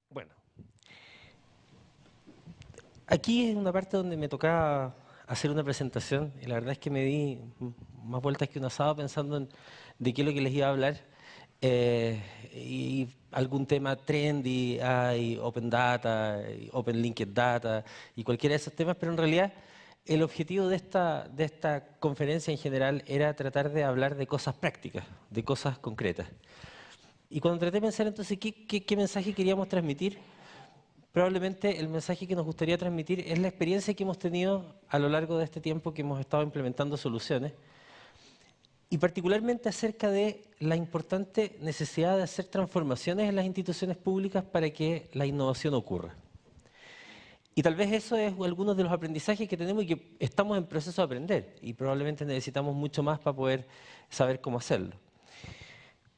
Bueno, aquí es una parte donde me tocaba hacer una presentación y la verdad es que me di más vueltas que un asado pensando en de qué es lo que les iba a hablar. Y algún tema trendy, hay Open Data, y Open Linked Data y cualquiera de esos temas, pero en realidad el objetivo de esta conferencia en general era tratar de hablar de cosas prácticas, de cosas concretas. Y cuando traté de pensar entonces qué mensaje queríamos transmitir, probablemente el mensaje que nos gustaría transmitir es la experiencia que hemos tenido a lo largo de este tiempo que hemos estado implementando soluciones y particularmente acerca de la importante necesidad de hacer transformaciones en las instituciones públicas para que la innovación ocurra. Y tal vez eso es algunos de los aprendizajes que tenemos y que estamos en proceso de aprender y probablemente necesitamos mucho más para poder saber cómo hacerlo.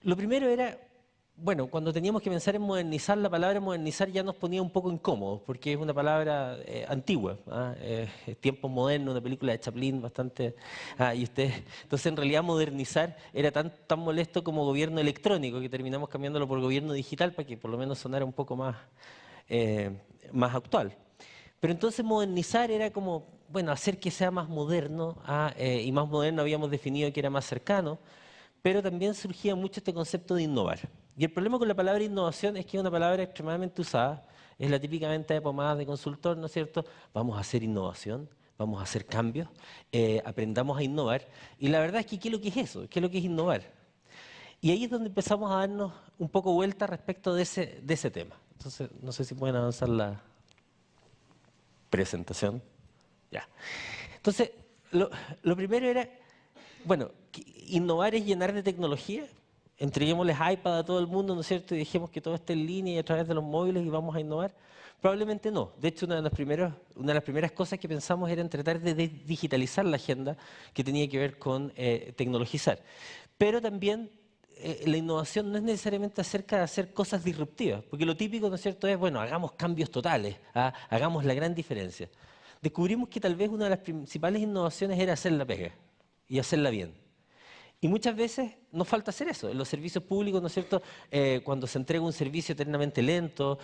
Lo primero era, bueno, cuando teníamos que pensar en modernizar, la palabra modernizar ya nos ponía un poco incómodos, porque es una palabra antigua, ¿ah? Tiempos modernos, una película de Chaplin bastante. Y entonces en realidad modernizar era tan molesto como gobierno electrónico, que terminamos cambiándolo por gobierno digital para que por lo menos sonara un poco eh, más actual. Pero entonces modernizar era como, bueno, hacer que sea más moderno, y más moderno habíamos definido que era más cercano, pero también surgía mucho este concepto de innovar. Y el problema con la palabra innovación es que es una palabra extremadamente usada, es la típica venta de pomadas de consultor, ¿no es cierto? Vamos a hacer innovación, vamos a hacer cambios, aprendamos a innovar. Y la verdad es que, ¿qué es lo que es eso? ¿Qué es lo que es innovar? Y ahí es donde empezamos a darnos un poco vuelta respecto de ese tema. Entonces, no sé si pueden avanzar la presentación. Ya. Entonces, lo primero era, bueno, innovar es llenar de tecnología. Entreguémosles iPad a todo el mundo, ¿no es cierto? Y dejemos que todo esté en línea y a través de los móviles y vamos a innovar. Probablemente no. De hecho, una de las primeras cosas que pensamos era en tratar de digitalizar la agenda que tenía que ver con tecnologizar. Pero también la innovación no es necesariamente acerca de hacer cosas disruptivas, porque lo típico, ¿no es cierto?, es, bueno, hagamos cambios totales, hagamos la gran diferencia. Descubrimos que tal vez una de las principales innovaciones era hacer la pega y hacerla bien. Y muchas veces nos falta hacer eso. En los servicios públicos, ¿no es cierto? Cuando se entrega un servicio eternamente lento,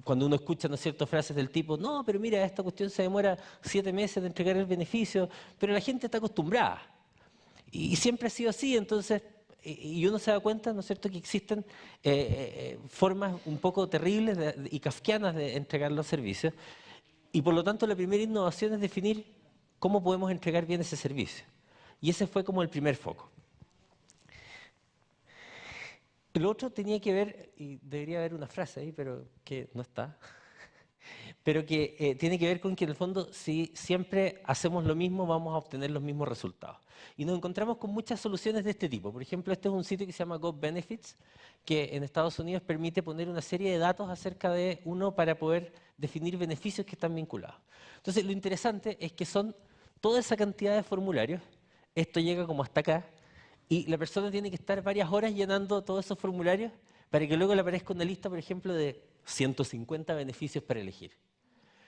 cuando uno escucha, ¿no es cierto?, frases del tipo, no, pero mira, esta cuestión se demora 7 meses de entregar el beneficio, pero la gente está acostumbrada. Y siempre ha sido así, entonces, y uno se da cuenta, ¿no es cierto?, que existen formas un poco terribles y kafkianas de entregar los servicios. Y por lo tanto, la primera innovación es definir cómo podemos entregar bien ese servicio. Y ese fue como el primer foco. El otro tenía que ver, y debería haber una frase ahí, pero que no está, pero que tiene que ver con que en el fondo si siempre hacemos lo mismo vamos a obtener los mismos resultados. Y nos encontramos con muchas soluciones de este tipo. Por ejemplo, este es un sitio que se llama GovBenefits, que en Estados Unidos permite poner una serie de datos acerca de uno para poder definir beneficios que están vinculados. Entonces, lo interesante es que son toda esa cantidad de formularios, esto llega como hasta acá, y la persona tiene que estar varias horas llenando todos esos formularios para que luego le aparezca una lista, por ejemplo, de 150 beneficios para elegir.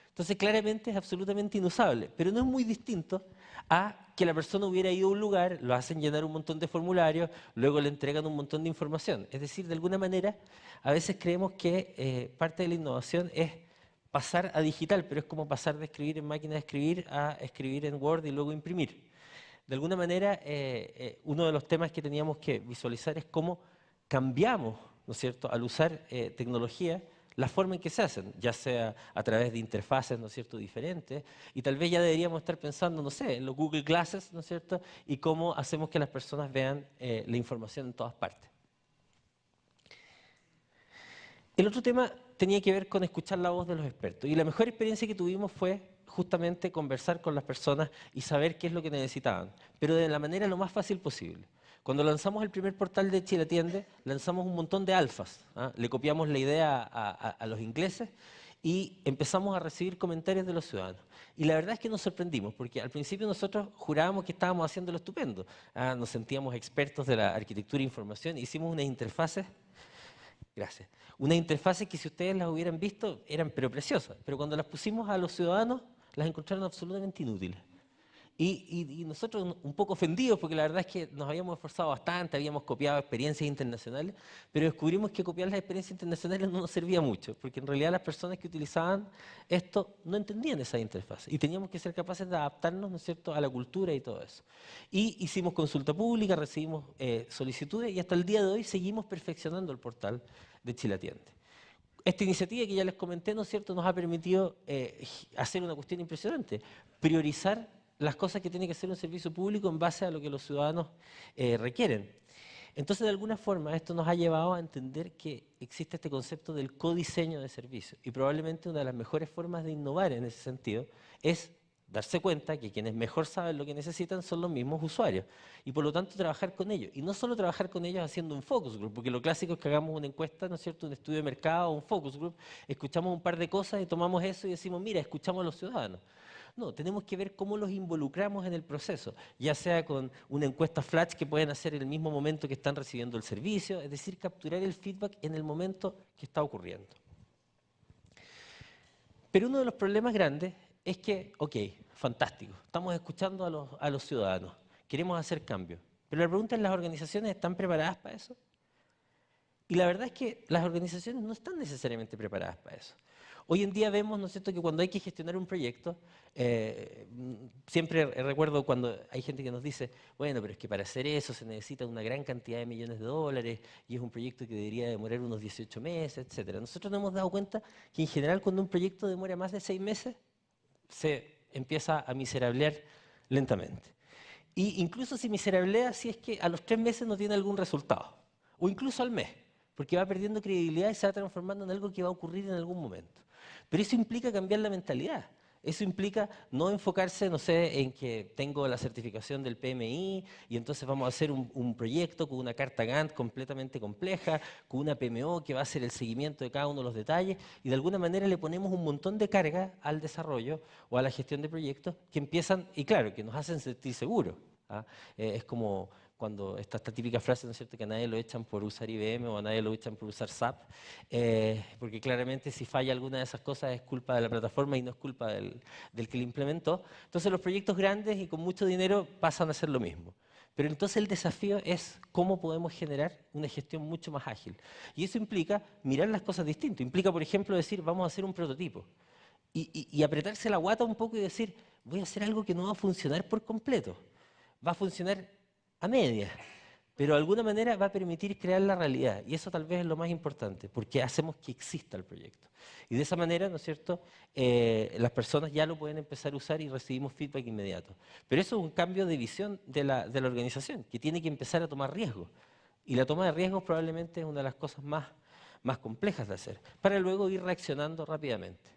Entonces, claramente es absolutamente inusable, pero no es muy distinto a que la persona hubiera ido a un lugar, lo hacen llenar un montón de formularios, luego le entregan un montón de información. Es decir, de alguna manera, a veces creemos que parte de la innovación es pasar a digital, pero es como pasar de escribir en máquina de escribir a escribir en Word y luego imprimir. De alguna manera, uno de los temas que teníamos que visualizar es cómo cambiamos, ¿no es cierto?, al usar tecnología, la forma en que se hacen, ya sea a través de interfaces, ¿no es cierto?, diferentes, y tal vez ya deberíamos estar pensando, no sé, en los Google Glasses, ¿no es cierto?, y cómo hacemos que las personas vean la información en todas partes. El otro tema tenía que ver con escuchar la voz de los expertos. Y la mejor experiencia que tuvimos fue justamente conversar con las personas y saber qué es lo que necesitaban, pero de la manera lo más fácil posible. Cuando lanzamos el primer portal de Chile Atiende, lanzamos un montón de alfas. Le copiamos la idea a los ingleses y empezamos a recibir comentarios de los ciudadanos. Y la verdad es que nos sorprendimos, porque al principio nosotros jurábamos que estábamos haciéndolo estupendo. Nos sentíamos expertos de la arquitectura e información, hicimos unas interfaces. Gracias. Unas interfaces que si ustedes las hubieran visto eran pero preciosas, pero cuando las pusimos a los ciudadanos las encontraron absolutamente inútiles. Y nosotros un poco ofendidos, porque la verdad es que nos habíamos esforzado bastante, habíamos copiado experiencias internacionales, pero descubrimos que copiar las experiencias internacionales no nos servía mucho, porque en realidad las personas que utilizaban esto no entendían esa interfaz y teníamos que ser capaces de adaptarnos, ¿no es cierto?, a la cultura y todo eso. Y hicimos consulta pública, recibimos solicitudes y hasta el día de hoy seguimos perfeccionando el portal de Chile Atiende. Esta iniciativa que ya les comenté, ¿no es cierto?, nos ha permitido hacer una cuestión impresionante, priorizar las cosas que tiene que hacer un servicio público en base a lo que los ciudadanos requieren. Entonces, de alguna forma, esto nos ha llevado a entender que existe este concepto del codiseño de servicios y probablemente una de las mejores formas de innovar en ese sentido es darse cuenta que quienes mejor saben lo que necesitan son los mismos usuarios y por lo tanto trabajar con ellos. Y no solo trabajar con ellos haciendo un focus group, porque lo clásico es que hagamos una encuesta, ¿no es cierto?, un estudio de mercado, un focus group, escuchamos un par de cosas y tomamos eso y decimos, mira, escuchamos a los ciudadanos. No, tenemos que ver cómo los involucramos en el proceso, ya sea con una encuesta flash que pueden hacer en el mismo momento que están recibiendo el servicio, es decir, capturar el feedback en el momento que está ocurriendo. Pero uno de los problemas grandes es que, ok, fantástico, estamos escuchando a los ciudadanos, queremos hacer cambios, pero la pregunta es, ¿las organizaciones están preparadas para eso? Y la verdad es que las organizaciones no están necesariamente preparadas para eso. Hoy en día vemos, ¿no es cierto?, que cuando hay que gestionar un proyecto, siempre recuerdo cuando hay gente que nos dice, bueno, pero es que para hacer eso se necesita una gran cantidad de millones de dólares y es un proyecto que debería demorar unos 18 meses, etcétera. Nosotros nos hemos dado cuenta que en general cuando un proyecto demora más de 6 meses, se empieza a miserablear lentamente. Y incluso se miserablea si es que a los 3 meses no tiene algún resultado, o incluso al mes, porque va perdiendo credibilidad y se va transformando en algo que va a ocurrir en algún momento. Pero eso implica cambiar la mentalidad. Eso implica no enfocarse, no sé, en que tengo la certificación del PMI y entonces vamos a hacer un proyecto con una carta Gantt completamente compleja, con una PMO que va a hacer el seguimiento de cada uno de los detalles y de alguna manera le ponemos un montón de carga al desarrollo o a la gestión de proyectos que empiezan, y claro, que nos hacen sentir seguros. ¿Ah? Es como cuando está esta típica frase, ¿no es cierto?, que a nadie lo echan por usar IBM o a nadie lo echan por usar SAP, porque claramente si falla alguna de esas cosas es culpa de la plataforma y no es culpa del que la implementó. Entonces los proyectos grandes y con mucho dinero pasan a ser lo mismo. Pero entonces el desafío es cómo podemos generar una gestión mucho más ágil. Y eso implica mirar las cosas distinto. Implica, por ejemplo, decir, vamos a hacer un prototipo. Y apretarse la guata un poco y decir, voy a hacer algo que no va a funcionar por completo. Va a funcionar a medias, pero de alguna manera va a permitir crear la realidad. Y eso tal vez es lo más importante, porque hacemos que exista el proyecto. Y de esa manera, ¿no es cierto?, las personas ya lo pueden empezar a usar y recibimos feedback inmediato. Pero eso es un cambio de visión de la organización, que tiene que empezar a tomar riesgos. Y la toma de riesgos probablemente es una de las cosas más complejas de hacer, para luego ir reaccionando rápidamente.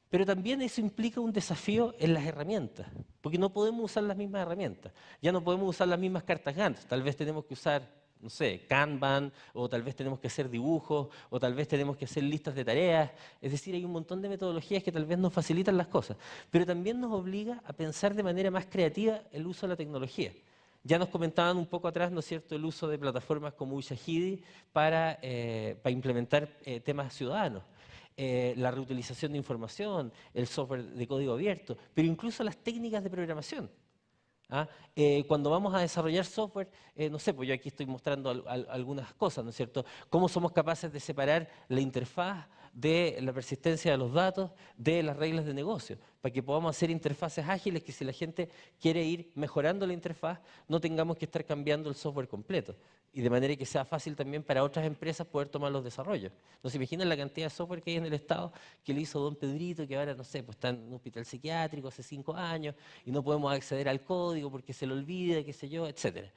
Pero también eso implica un desafío en las herramientas, porque no podemos usar las mismas herramientas. Ya no podemos usar las mismas cartas Gantt. Tal vez tenemos que usar, no sé, Kanban, o tal vez tenemos que hacer dibujos, o tal vez tenemos que hacer listas de tareas. Es decir, hay un montón de metodologías que tal vez nos facilitan las cosas, pero también nos obliga a pensar de manera más creativa el uso de la tecnología. Ya nos comentaban un poco atrás, ¿no es cierto?, el uso de plataformas como Ushahidi para implementar temas ciudadanos. La reutilización de información, el software de código abierto, pero incluso las técnicas de programación. ¿Ah? Cuando vamos a desarrollar software, no sé, pues yo aquí estoy mostrando algunas cosas, ¿no es cierto? Cómo somos capaces de separar la interfaz de la persistencia de los datos de las reglas de negocio, para que podamos hacer interfaces ágiles que si la gente quiere ir mejorando la interfaz, no tengamos que estar cambiando el software completo. Y de manera que sea fácil también para otras empresas poder tomar los desarrollos. ¿No se imaginan la cantidad de software que hay en el Estado que le hizo don Pedrito, que ahora, no sé, pues está en un hospital psiquiátrico hace 5 años y no podemos acceder al código porque se lo olvida, qué sé yo, etcétera?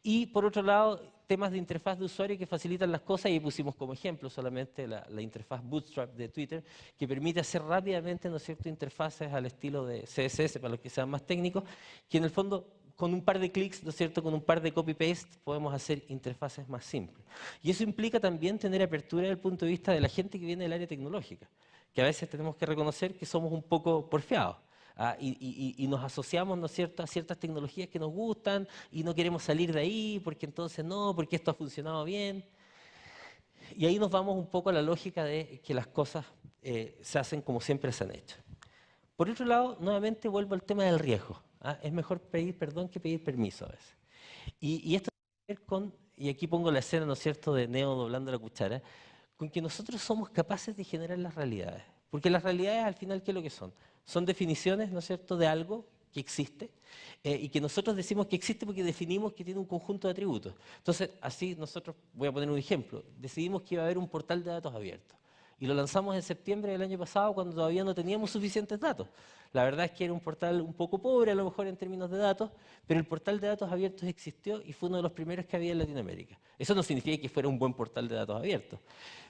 Y por otro lado, temas de interfaz de usuario que facilitan las cosas, y pusimos como ejemplo solamente la interfaz Bootstrap de Twitter, que permite hacer rápidamente, ¿no es cierto?, interfaces al estilo de CSS, para los que sean más técnicos, que en el fondo con un par de clics, ¿no es cierto?, con un par de copy-paste, podemos hacer interfaces más simples. Y eso implica también tener apertura desde el punto de vista de la gente que viene del área tecnológica, que a veces tenemos que reconocer que somos un poco porfiados. Y nos asociamos, ¿no es cierto?, a ciertas tecnologías que nos gustan y no queremos salir de ahí porque entonces no, porque esto ha funcionado bien. Y ahí nos vamos un poco a la lógica de que las cosas se hacen como siempre se han hecho. Por otro lado, nuevamente vuelvo al tema del riesgo. ¿ah? Es mejor pedir perdón que pedir permiso a veces. Y esto tiene que ver con, y aquí pongo la escena, ¿no es cierto?, de Neo doblando la cuchara, con que nosotros somos capaces de generar las realidades. Porque las realidades, al final, ¿qué es lo que son? Son definiciones, ¿no es cierto?, de algo que existe y que nosotros decimos que existe porque definimos que tiene un conjunto de atributos. Entonces, así nosotros, voy a poner un ejemplo, decidimos que iba a haber un portal de datos abierto. Y lo lanzamos en septiembre del año pasado cuando todavía no teníamos suficientes datos. La verdad es que era un portal un poco pobre a lo mejor en términos de datos, pero el portal de datos abiertos existió y fue uno de los primeros que había en Latinoamérica. Eso no significa que fuera un buen portal de datos abiertos,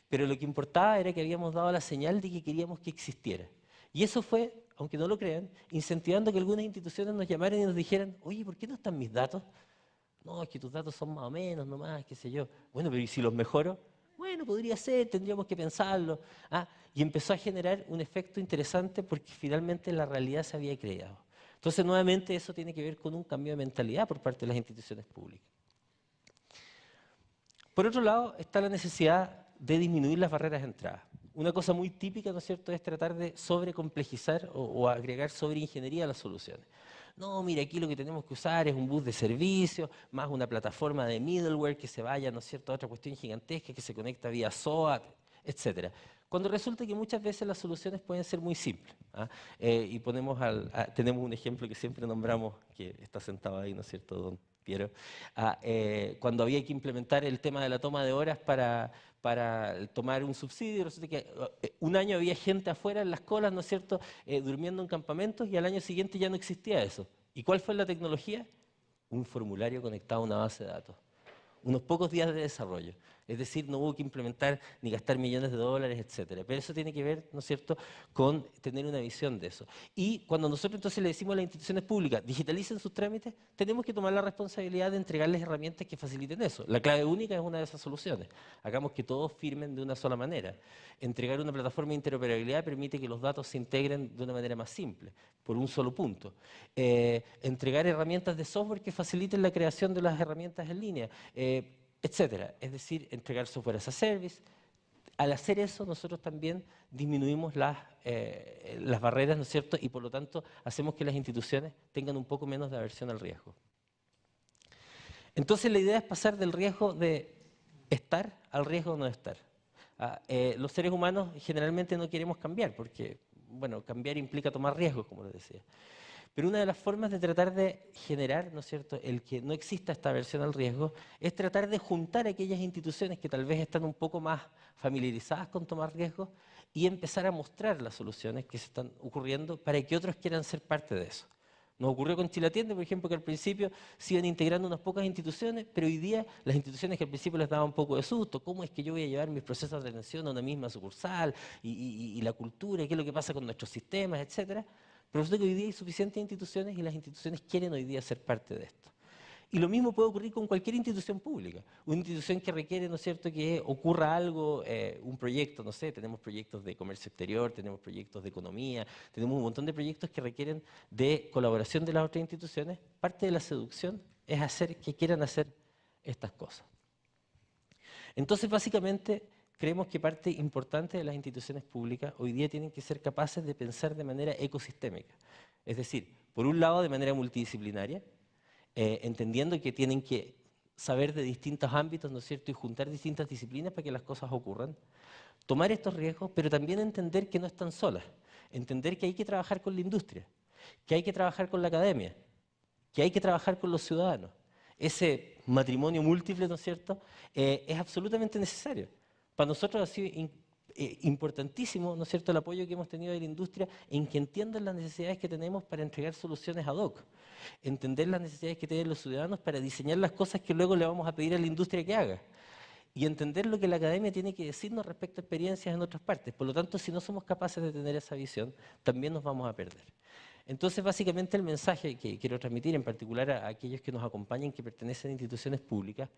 pero lo que importaba era que habíamos dado la señal de que queríamos que existiera. Y eso fue, aunque no lo crean, incentivando que algunas instituciones nos llamaran y nos dijeran, oye, ¿por qué no están mis datos? No, es que tus datos son más o menos, nomás, qué sé yo. Bueno, pero ¿y si los mejoro? Bueno, podría ser, tendríamos que pensarlo. Ah, y empezó a generar un efecto interesante porque finalmente la realidad se había creado. Entonces, nuevamente, eso tiene que ver con un cambio de mentalidad por parte de las instituciones públicas. Por otro lado, está la necesidad de disminuir las barreras de entrada. Una cosa muy típica, ¿no es cierto?, es tratar de sobrecomplejizar o agregar sobreingeniería a las soluciones. No, mira, aquí lo que tenemos que usar es un bus de servicio, más una plataforma de middleware que se vaya, ¿no es cierto?, a otra cuestión gigantesca que se conecta vía SOA, etcétera. Cuando resulta que muchas veces las soluciones pueden ser muy simples. ¿Ah? Y tenemos un ejemplo que siempre nombramos, que está sentado ahí, ¿no es cierto?, don Piero, cuando había que implementar el tema de la toma de horas para tomar un subsidio, resulta que un año había gente afuera en las colas, ¿no es cierto?, durmiendo en campamentos y al año siguiente ya no existía eso. ¿Y cuál fue la tecnología? Un formulario conectado a una base de datos. Unos pocos días de desarrollo. Es decir, no hubo que implementar ni gastar millones de dólares, etcétera. Pero eso tiene que ver, ¿no es cierto?, con tener una visión de eso. Y cuando nosotros entonces le decimos a las instituciones públicas, digitalicen sus trámites, tenemos que tomar la responsabilidad de entregarles herramientas que faciliten eso. La clave única es una de esas soluciones. Hagamos que todos firmen de una sola manera. Entregar una plataforma de interoperabilidad permite que los datos se integren de una manera más simple, por un solo punto. Entregar herramientas de software que faciliten la creación de las herramientas en línea, etcétera. Es decir, entregar software as a service. Al hacer eso, nosotros también disminuimos las barreras, ¿no es cierto? Y por lo tanto, hacemos que las instituciones tengan un poco menos de aversión al riesgo. Entonces, la idea es pasar del riesgo de estar al riesgo de no estar. Los seres humanos generalmente no queremos cambiar, porque, bueno, cambiar implica tomar riesgos, como les decía. Pero una de las formas de tratar de generar, ¿no es cierto?, el que no exista esta aversión al riesgo, es tratar de juntar aquellas instituciones que tal vez están un poco más familiarizadas con tomar riesgos y empezar a mostrar las soluciones que se están ocurriendo para que otros quieran ser parte de eso. Nos ocurrió con Chile Atiende, por ejemplo, que al principio se iban integrando unas pocas instituciones, pero hoy día las instituciones que al principio les daban un poco de susto, ¿cómo es que yo voy a llevar mis procesos de atención a una misma sucursal? Y la cultura, qué es lo que pasa con nuestros sistemas, etcétera. Pero resulta que hoy día hay suficientes instituciones y las instituciones quieren hoy día ser parte de esto. Y lo mismo puede ocurrir con cualquier institución pública. Una institución que requiere, ¿no es cierto?, que ocurra algo, un proyecto, no sé, tenemos proyectos de comercio exterior, tenemos proyectos de economía, tenemos un montón de proyectos que requieren de colaboración de las otras instituciones. Parte de la seducción es hacer que quieran hacer estas cosas. Entonces, básicamente, creemos que parte importante de las instituciones públicas hoy día tienen que ser capaces de pensar de manera ecosistémica. Es decir, por un lado, de manera multidisciplinaria, entendiendo que tienen que saber de distintos ámbitos, ¿no es cierto?, y juntar distintas disciplinas para que las cosas ocurran. Tomar estos riesgos, pero también entender que no están solas. Entender que hay que trabajar con la industria, que hay que trabajar con la academia, que hay que trabajar con los ciudadanos. Ese matrimonio múltiple, ¿no es cierto?, es absolutamente necesario. Para nosotros ha sido importantísimo, ¿no es cierto?, el apoyo que hemos tenido de la industria en que entiendan las necesidades que tenemos para entregar soluciones ad hoc. Entender las necesidades que tienen los ciudadanos para diseñar las cosas que luego le vamos a pedir a la industria que haga. Y entender lo que la academia tiene que decirnos respecto a experiencias en otras partes. Por lo tanto, si no somos capaces de tener esa visión, también nos vamos a perder. Entonces, básicamente el mensaje que quiero transmitir, en particular a aquellos que nos acompañan, que pertenecen a instituciones públicas,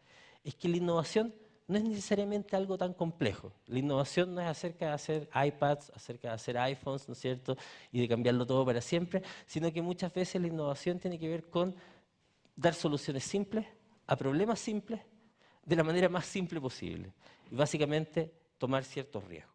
es que la innovación no es necesariamente algo tan complejo. La innovación no es acerca de hacer iPads, acerca de hacer iPhones, ¿no es cierto?, y de cambiarlo todo para siempre, sino que muchas veces la innovación tiene que ver con dar soluciones simples a problemas simples de la manera más simple posible. Y básicamente tomar ciertos riesgos.